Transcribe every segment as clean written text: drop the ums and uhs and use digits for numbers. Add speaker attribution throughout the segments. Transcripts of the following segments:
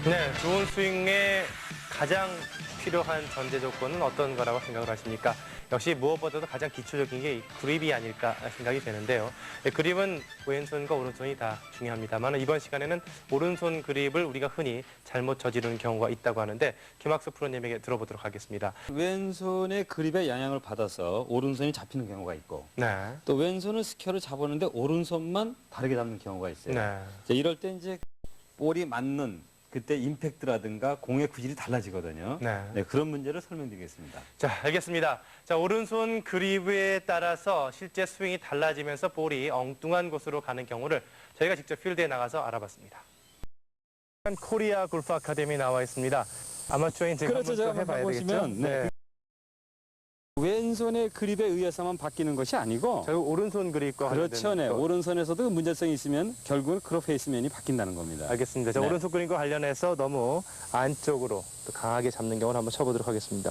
Speaker 1: 네, 좋은 스윙에 가장 필요한 전제 조건은 어떤 거라고 생각을 하십니까? 역시 무엇보다도 가장 기초적인 게 그립이 아닐까 생각이 되는데요. 네, 그립은 왼손과 오른손이 다 중요합니다만 이번 시간에는 오른손 그립을 우리가 흔히 잘못 저지르는 경우가 있다고 하는데 김학수 프로님에게 들어보도록 하겠습니다.
Speaker 2: 왼손의 그립에 영향을 받아서 오른손이 잡히는 경우가 있고
Speaker 1: 네.
Speaker 2: 또 왼손은 스퀘어를 잡았는데 오른손만 다르게 잡는 경우가 있어요.
Speaker 1: 네.
Speaker 2: 자, 이럴 때 이제 볼이 맞는 그때 임팩트라든가 공의 구질이 달라지거든요.
Speaker 1: 네.
Speaker 2: 그런 문제를 설명드리겠습니다.
Speaker 1: 자, 알겠습니다. 자, 오른손 그립에 따라서 실제 스윙이 달라지면서 볼이 엉뚱한 곳으로 가는 경우를 저희가 직접 필드에 나가서 알아봤습니다. 코리아 골프 아카데미 나와 있습니다. 아마추어인 제가
Speaker 2: 그렇죠.
Speaker 1: 한번 또
Speaker 2: 제가
Speaker 1: 해봐야 되겠죠?
Speaker 2: 보시면 네. 왼손의 그립에 의해서만 바뀌는 것이 아니고
Speaker 1: 결국 오른손 그립과
Speaker 2: 그렇죠. 네.
Speaker 1: 또-
Speaker 2: 오른손에서도 문제성이 있으면 결국은 크로페이스면이 바뀐다는 겁니다.
Speaker 1: 알겠습니다. 자,
Speaker 2: 네.
Speaker 1: 오른손 그립과 관련해서 너무 안쪽으로 또 강하게 잡는 경우를 한번 쳐보도록 하겠습니다.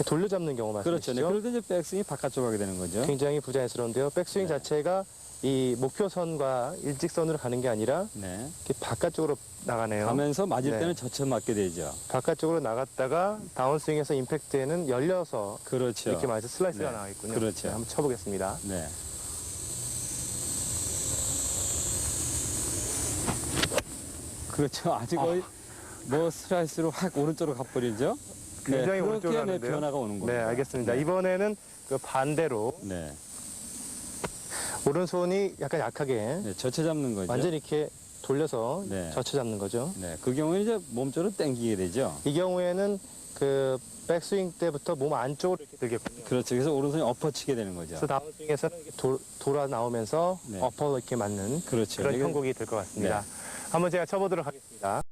Speaker 1: 돌려 잡는 경우
Speaker 2: 그렇죠.
Speaker 1: 말씀이시죠?
Speaker 2: 네. 그럴 때 이제 백스윙이 바깥쪽으로 가게 되는 거죠.
Speaker 1: 굉장히 부자연스러운데요. 백스윙
Speaker 2: 네.
Speaker 1: 자체가 이 목표선과 일직선으로 가는 게 아니라
Speaker 2: 네.
Speaker 1: 이렇게 바깥쪽으로 나가네요.
Speaker 2: 가면서 맞을
Speaker 1: 네.
Speaker 2: 때는 젖혀 맞게 되죠.
Speaker 1: 바깥쪽으로 나갔다가 다운스윙에서 임팩트에는 열려서
Speaker 2: 그렇죠.
Speaker 1: 이렇게 맞아서 슬라이스가
Speaker 2: 네.
Speaker 1: 나와있군요.
Speaker 2: 그렇죠.
Speaker 1: 네, 한번 쳐보겠습니다.
Speaker 2: 네. 그렇죠. 아직 거의 뭐 슬라이스로 확 오른쪽으로 가버리죠.
Speaker 1: 굉장히 오른쪽으로
Speaker 2: 그렇게
Speaker 1: 가는데요.
Speaker 2: 변화가 오는 겁니다.
Speaker 1: 네, 알겠습니다.
Speaker 2: 네.
Speaker 1: 이번에는 그 반대로
Speaker 2: 네.
Speaker 1: 오른손이 약간 약하게
Speaker 2: 네, 젖혀 잡는 거죠.
Speaker 1: 완전히 이렇게 돌려서
Speaker 2: 네.
Speaker 1: 젖혀 잡는 거죠.
Speaker 2: 네. 그 경우에 이제 몸쪽으로 당기게 되죠.
Speaker 1: 이 경우에는 그 백스윙 때부터 몸 안쪽으로 이렇게 들겠군요.
Speaker 2: 그렇죠. 그래서 오른손이 엎어치게 되는 거죠.
Speaker 1: 그래서 다운스윙에서는 이렇게 돌아 나오면서
Speaker 2: 네.
Speaker 1: 어퍼로 이렇게 맞는
Speaker 2: 그렇죠.
Speaker 1: 그런
Speaker 2: 이건-
Speaker 1: 형국이 될 것 같습니다.
Speaker 2: 네.
Speaker 1: 한번 제가 쳐보도록 하겠습니다.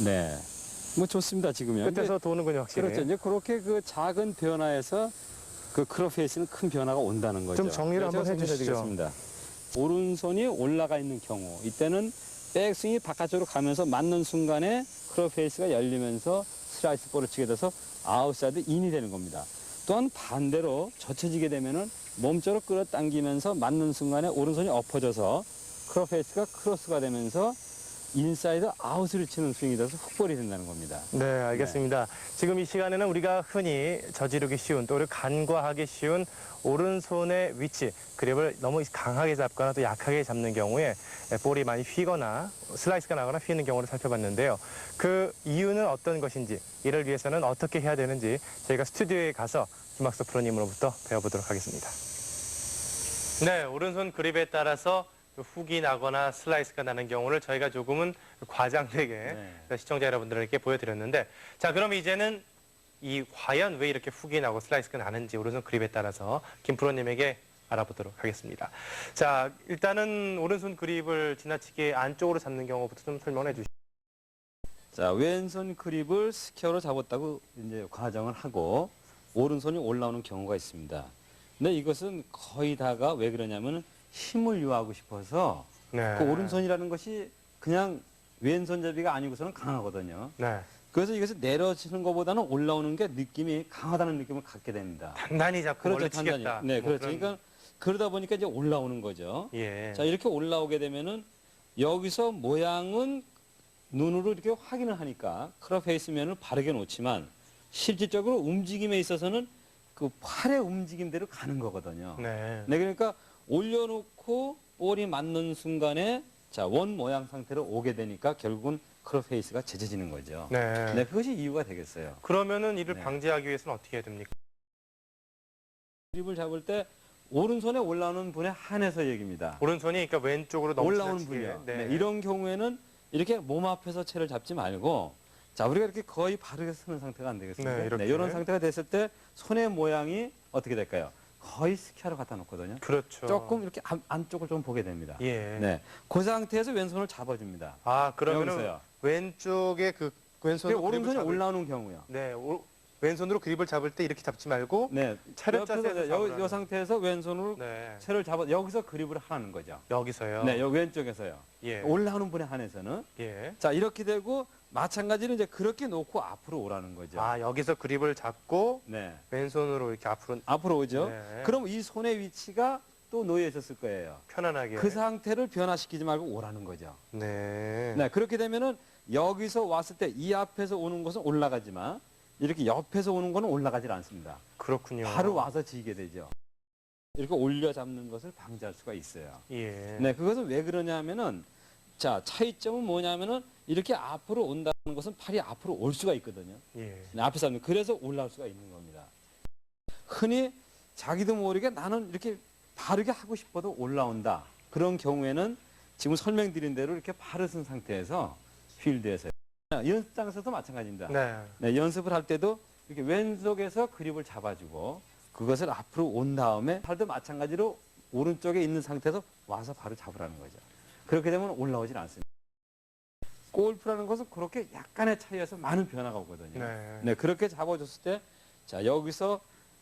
Speaker 2: 네. 뭐 좋습니다. 지금요.
Speaker 1: 끝에서 도는군요, 확실히.
Speaker 2: 그렇죠. 이제 그렇게 그 작은 변화에서 그 크로페이스는 큰 변화가 온다는 거죠.
Speaker 1: 좀 정리를 한번
Speaker 2: 제가
Speaker 1: 해주시죠.
Speaker 2: 설명드리겠습니다. 오른손이 올라가 있는 경우, 이때는 백스윙이 바깥쪽으로 가면서 맞는 순간에 크로페이스가 열리면서 슬라이스 볼을 치게 돼서 아웃사이드 인이 되는 겁니다. 또한 반대로 젖혀지게 되면은 몸쪽으로 끌어당기면서 맞는 순간에 오른손이 엎어져서 크로페이스가 크로스가 되면서 인사이드 아웃을 치는 스윙이 돼서 훅볼이 된다는 겁니다.
Speaker 1: 네, 알겠습니다. 지금 이 시간에는 우리가 흔히 저지르기 쉬운 또 간과하기 쉬운 오른손의 위치, 그립을 너무 강하게 잡거나 또 약하게 잡는 경우에 볼이 많이 휘거나 슬라이스가 나거나 휘는 경우를 살펴봤는데요. 그 이유는 어떤 것인지, 이를 위해서는 어떻게 해야 되는지 저희가 스튜디오에 가서 김학수 프로님으로부터 배워보도록 하겠습니다. 네, 오른손 그립에 따라서 훅이 나거나 슬라이스가 나는 경우를 저희가 조금은 과장되게
Speaker 2: 네.
Speaker 1: 시청자 여러분들에게 보여드렸는데, 자, 그럼 이제는 이 과연 왜 이렇게 훅이 나고 슬라이스가 나는지 오른손 그립에 따라서 김 프로님에게 알아보도록 하겠습니다. 자, 일단은 오른손 그립을 지나치게 안쪽으로 잡는 경우부터 좀 설명해 주시죠.
Speaker 2: 자, 왼손 그립을 스퀘어로 잡았다고 이제 가정을 하고 오른손이 올라오는 경우가 있습니다. 근데 이것은 거의 다가 왜 그러냐면 힘을 유하고 싶어서
Speaker 1: 네.
Speaker 2: 그 오른손이라는 것이 그냥 왼손잡이가 아니고서는 강하거든요.
Speaker 1: 네.
Speaker 2: 그래서 이것을 내려치는 것보다는 올라오는 게 느낌이 강하다는 느낌을 갖게 됩니다.
Speaker 1: 단단히 잡고 멀리 치겠다.
Speaker 2: 단단히. 네,
Speaker 1: 뭐
Speaker 2: 그렇죠.
Speaker 1: 그런-
Speaker 2: 그러니까 그러다 보니까 이제 올라오는 거죠.
Speaker 1: 예.
Speaker 2: 자, 이렇게 올라오게 되면은 여기서 모양은 눈으로 이렇게 확인을 하니까 크로페이스면을 바르게 놓지만 실질적으로 움직임에 있어서는 그 팔의 움직임대로 가는 거거든요.
Speaker 1: 네.
Speaker 2: 네, 그러니까 올려놓고 볼이 맞는 순간에 자, 원 모양 상태로 오게 되니까 결국은 크로페이스가 젖어지는 거죠.
Speaker 1: 네.
Speaker 2: 네, 그것이 이유가 되겠어요.
Speaker 1: 그러면은 이를
Speaker 2: 네.
Speaker 1: 방지하기 위해서는 어떻게 해야 됩니까?
Speaker 2: 그립을 잡을 때 오른손에 올라오는 분에 한해서 얘기입니다.
Speaker 1: 오른손이 그러니까 왼쪽으로 너무
Speaker 2: 올라오는
Speaker 1: 지나치게.
Speaker 2: 분이요.
Speaker 1: 네.
Speaker 2: 네, 이런 경우에는 이렇게 몸 앞에서 채를 잡지 말고 자, 우리가 이렇게 거의 바르게 서는 상태가 안 되겠습니까?
Speaker 1: 네, 이렇게.
Speaker 2: 이런 상태가 됐을 때 손의 모양이 어떻게 될까요? 거의 스퀘어로 갖다 놓거든요.
Speaker 1: 그렇죠.
Speaker 2: 조금 이렇게 안쪽을 좀 보게 됩니다.
Speaker 1: 예.
Speaker 2: 네, 그 상태에서 왼손을 잡아줍니다.
Speaker 1: 아, 그러면은
Speaker 2: 여기서요.
Speaker 1: 왼쪽에 그 왼손으로
Speaker 2: 오른손이
Speaker 1: 그립을 잡을-
Speaker 2: 올라오는 경우요.
Speaker 1: 네, 왼손으로 그립을 잡을 때 이렇게 잡지 말고
Speaker 2: 네,
Speaker 1: 차렷
Speaker 2: 옆에서
Speaker 1: 자세에서
Speaker 2: 이
Speaker 1: 잡으라는.
Speaker 2: 상태에서 왼손으로
Speaker 1: 네.
Speaker 2: 채를 잡아 여기서 그립을 하는 거죠.
Speaker 1: 여기서요.
Speaker 2: 네, 여기 왼쪽에서요.
Speaker 1: 예.
Speaker 2: 올라오는 분에 한해서는
Speaker 1: 예.
Speaker 2: 자, 이렇게 되고 마찬가지로 이제 그렇게 놓고 앞으로 오라는 거죠.
Speaker 1: 아, 여기서 그립을 잡고
Speaker 2: 네.
Speaker 1: 왼손으로 이렇게 앞으로.
Speaker 2: 앞으로 오죠.
Speaker 1: 네.
Speaker 2: 그럼 이 손의 위치가 또 놓여 있었을 거예요.
Speaker 1: 편안하게.
Speaker 2: 그 상태를 변화시키지 말고 오라는 거죠.
Speaker 1: 네.
Speaker 2: 네, 그렇게 되면은 여기서 왔을 때 이 앞에서 오는 것은 올라가지만 이렇게 옆에서 오는 것은 올라가질 않습니다.
Speaker 1: 그렇군요.
Speaker 2: 바로 와서 지게 되죠. 이렇게 올려 잡는 것을 방지할 수가 있어요.
Speaker 1: 예.
Speaker 2: 네, 그것은 왜 그러냐면은 자, 차이점은 뭐냐면은 이렇게 앞으로 온다는 것은 팔이 앞으로 올 수가 있거든요.
Speaker 1: 예.
Speaker 2: 네, 앞에서 하면 그래서 올라올 수가 있는 겁니다. 흔히 자기도 모르게 나는 이렇게 바르게 하고 싶어도 올라온다. 그런 경우에는 지금 설명드린 대로 이렇게 바로 쓴 상태에서 필드에서 연습장에서도 마찬가지입니다.
Speaker 1: 네.
Speaker 2: 네, 연습을 할 때도 이렇게 왼쪽에서 그립을 잡아주고 그것을 앞으로 온 다음에 팔도 마찬가지로 오른쪽에 있는 상태에서 와서 바로 잡으라는 거죠. 그렇게 되면 올라오질 않습니다. 골프라는 것은 그렇게 약간의 차이에서 많은 변화가 오거든요.
Speaker 1: 네.
Speaker 2: 네, 그렇게 잡아줬을 때, 자, 여기서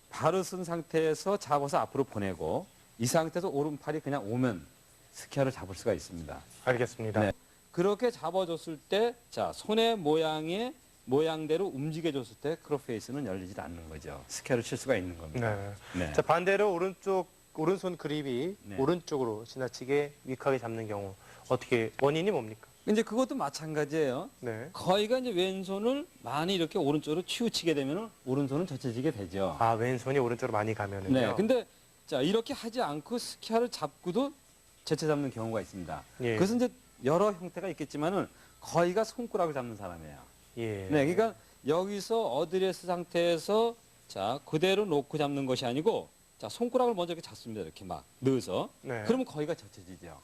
Speaker 2: 바로 쓴 상태에서 잡아서 앞으로 보내고, 이 상태에서 오른팔이 그냥 오면 스퀘어를 잡을 수가 있습니다.
Speaker 1: 알겠습니다.
Speaker 2: 네. 그렇게 잡아줬을 때, 자, 손의 모양대로 움직여줬을 때 크롭 페이스는 열리질 않는 거죠. 스퀘어를 칠 수가 있는 겁니다.
Speaker 1: 네.
Speaker 2: 네.
Speaker 1: 자, 반대로 오른손 그립이
Speaker 2: 네.
Speaker 1: 오른쪽으로 지나치게 위크하게 잡는 경우 어떻게 원인이 뭡니까?
Speaker 2: 이제 그것도 마찬가지예요.
Speaker 1: 네.
Speaker 2: 거의가 이제 왼손을 많이 이렇게 오른쪽으로 치우치게 되면 오른손은 젖혀지게 되죠.
Speaker 1: 아, 왼손이 오른쪽으로 많이 가면은요.
Speaker 2: 네. 근데 자, 이렇게 하지 않고 스퀘어를 잡고도 제쳐 잡는 경우가 있습니다.
Speaker 1: 예.
Speaker 2: 그것은 이제 여러 형태가 있겠지만은 거의가 손가락을 잡는 사람이에요.
Speaker 1: 예.
Speaker 2: 네. 그러니까 여기서 어드레스 상태에서 자, 그대로 놓고 잡는 것이 아니고 자, 손가락을 먼저 이렇게 잡습니다. 이렇게 막 넣어서.
Speaker 1: 네.
Speaker 2: 그러면 거의가 젖혀지죠.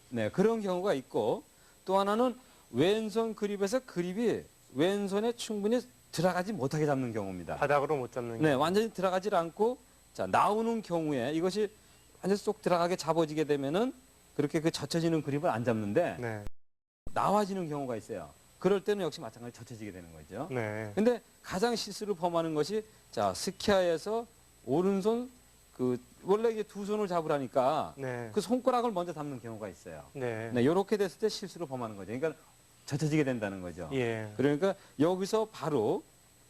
Speaker 2: 네. 그런 경우가 있고 또 하나는 왼손 그립에서 그립이 왼손에 충분히 들어가지 못하게 잡는 경우입니다.
Speaker 1: 바닥으로 못 잡는
Speaker 2: 네,
Speaker 1: 경우.
Speaker 2: 완전히 들어가질 않고 자, 나오는 경우에 이것이 완전히 쏙 들어가게 잡아지게 되면은 그렇게 그 젖혀지는 그립을 안 잡는데
Speaker 1: 네.
Speaker 2: 나와지는 경우가 있어요. 그럴 때는 역시 마찬가지로 젖혀지게 되는 거죠.
Speaker 1: 네.
Speaker 2: 근데 가장 실수를 범하는 것이 자, 스퀘어에서 오른손 그 원래 이제 두 손을 잡으라니까
Speaker 1: 네.
Speaker 2: 그 손가락을 먼저 잡는 경우가 있어요.
Speaker 1: 네.
Speaker 2: 네, 이렇게 됐을 때 실수를 범하는 거죠. 그러니까 젖혀지게 된다는 거죠.
Speaker 1: 예.
Speaker 2: 그러니까 여기서 바로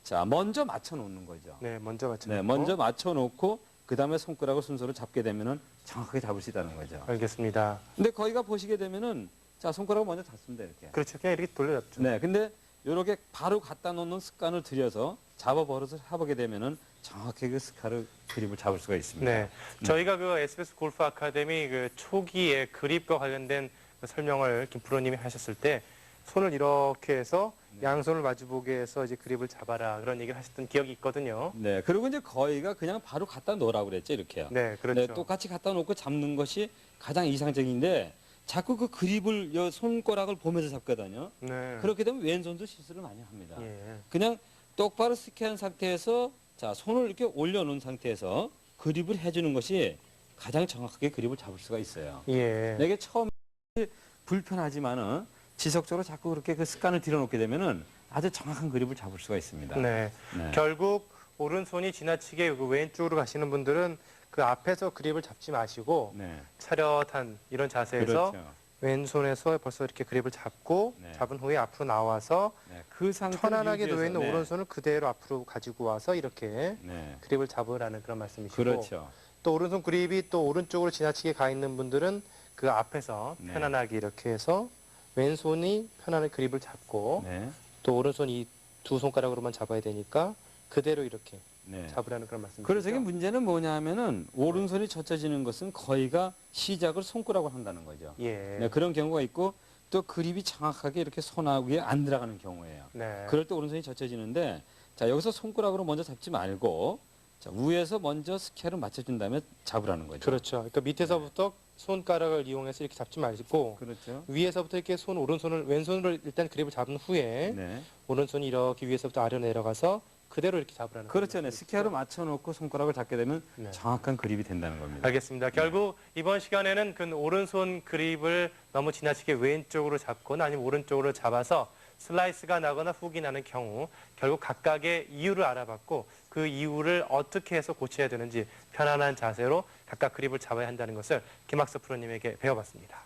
Speaker 2: 자, 먼저 맞춰 놓는 거죠.
Speaker 1: 네, 먼저 맞춰.
Speaker 2: 네, 먼저 맞춰 놓고 그다음에 손가락을 순서로 잡게 되면은 정확하게 잡을 수 있다는 거죠.
Speaker 1: 알겠습니다.
Speaker 2: 근데 거기가 보시게 되면은 자, 손가락을 먼저 잡습니다, 이렇게.
Speaker 1: 그렇죠. 그냥 이렇게 돌려잡죠.
Speaker 2: 네, 근데 이렇게 바로 갖다 놓는 습관을 들여서 잡아 버릇을 해보게 되면은 정확하게 그 스카를 그립을 잡을 수가 있습니다.
Speaker 1: 네. 저희가 그 SBS 골프 아카데미 그 초기에 그립과 관련된 그 설명을 김 프로님이 하셨을 때 손을 이렇게 해서 양손을 마주보게 해서 이제 그립을 잡아라 그런 얘기를 하셨던 기억이 있거든요.
Speaker 2: 네, 그리고 이제 거의가 그냥 바로 갖다 놓으라고 그랬죠, 이렇게요.
Speaker 1: 네, 그렇죠.
Speaker 2: 네, 똑같이 갖다 놓고 잡는 것이 가장 이상적인데 자꾸 그 그립을 요 손가락을 보면서 잡거든요.
Speaker 1: 네.
Speaker 2: 그렇게 되면 왼손도 실수를 많이 합니다.
Speaker 1: 예.
Speaker 2: 그냥 똑바로 스퀘어한 상태에서 자, 손을 이렇게 올려놓은 상태에서 그립을 해주는 것이 가장 정확하게 그립을 잡을 수가 있어요.
Speaker 1: 예.
Speaker 2: 이게 처음에 불편하지만은 지속적으로 자꾸 그렇게 그 습관을 들여놓게 되면은 아주 정확한 그립을 잡을 수가 있습니다.
Speaker 1: 네.
Speaker 2: 네.
Speaker 1: 결국 오른손이 지나치게 그 왼쪽으로 가시는 분들은 그 앞에서 그립을 잡지 마시고
Speaker 2: 네.
Speaker 1: 차렷한 이런 자세에서
Speaker 2: 그렇죠.
Speaker 1: 왼손에서 벌써 이렇게 그립을 잡고
Speaker 2: 네.
Speaker 1: 잡은 후에 앞으로 나와서
Speaker 2: 네. 그 상태
Speaker 1: 편안하게 놓여 있는 오른손을 그대로 앞으로 가지고 와서 이렇게
Speaker 2: 네.
Speaker 1: 그립을 잡으라는 그런 말씀이시고
Speaker 2: 그렇죠.
Speaker 1: 또 오른손 그립이 또 오른쪽으로 지나치게 가 있는 분들은 그 앞에서
Speaker 2: 네.
Speaker 1: 편안하게 이렇게 해서 왼손이 편안하게 그립을 잡고
Speaker 2: 네.
Speaker 1: 또 오른손 이 두 손가락으로만 잡아야 되니까 그대로 이렇게
Speaker 2: 네.
Speaker 1: 잡으라는 그런 말씀이시죠.
Speaker 2: 그래서 이게 문제는 뭐냐면은 오른손이 젖혀지는 것은 거의가 시작을 손가락으로 한다는 거죠.
Speaker 1: 예.
Speaker 2: 네, 그런 경우가 있고 또 그립이 정확하게 이렇게 손아귀에 안 들어가는 경우예요.
Speaker 1: 네.
Speaker 2: 그럴 때 오른손이 젖혀지는데 자, 여기서 손가락으로 먼저 잡지 말고 자, 위에서 먼저 스퀘어를 맞춰준 다음에 잡으라는 거죠.
Speaker 1: 그렇죠. 그러니까 밑에서부터 손가락을 이용해서 이렇게 잡지 말고
Speaker 2: 그렇죠.
Speaker 1: 위에서부터 이렇게 왼손으로 일단 그립을 잡은 후에
Speaker 2: 네.
Speaker 1: 오른손이 이렇게 위에서부터 아래로 내려가서 그대로 이렇게 잡으라는
Speaker 2: 그렇죠. 네.
Speaker 1: 말씀이시죠?
Speaker 2: 스퀘어를 맞춰놓고 손가락을 잡게 되면
Speaker 1: 네.
Speaker 2: 정확한 그립이 된다는 겁니다.
Speaker 1: 알겠습니다. 결국 이번 시간에는 그 오른손 그립을 너무 지나치게 왼쪽으로 잡거나 아니면 오른쪽으로 잡아서 슬라이스가 나거나 훅이 나는 경우 결국 각각의 이유를 알아봤고 그 이유를 어떻게 해서 고쳐야 되는지 편안한 자세로 각각 그립을 잡아야 한다는 것을 김학섭 프로님에게 배워봤습니다.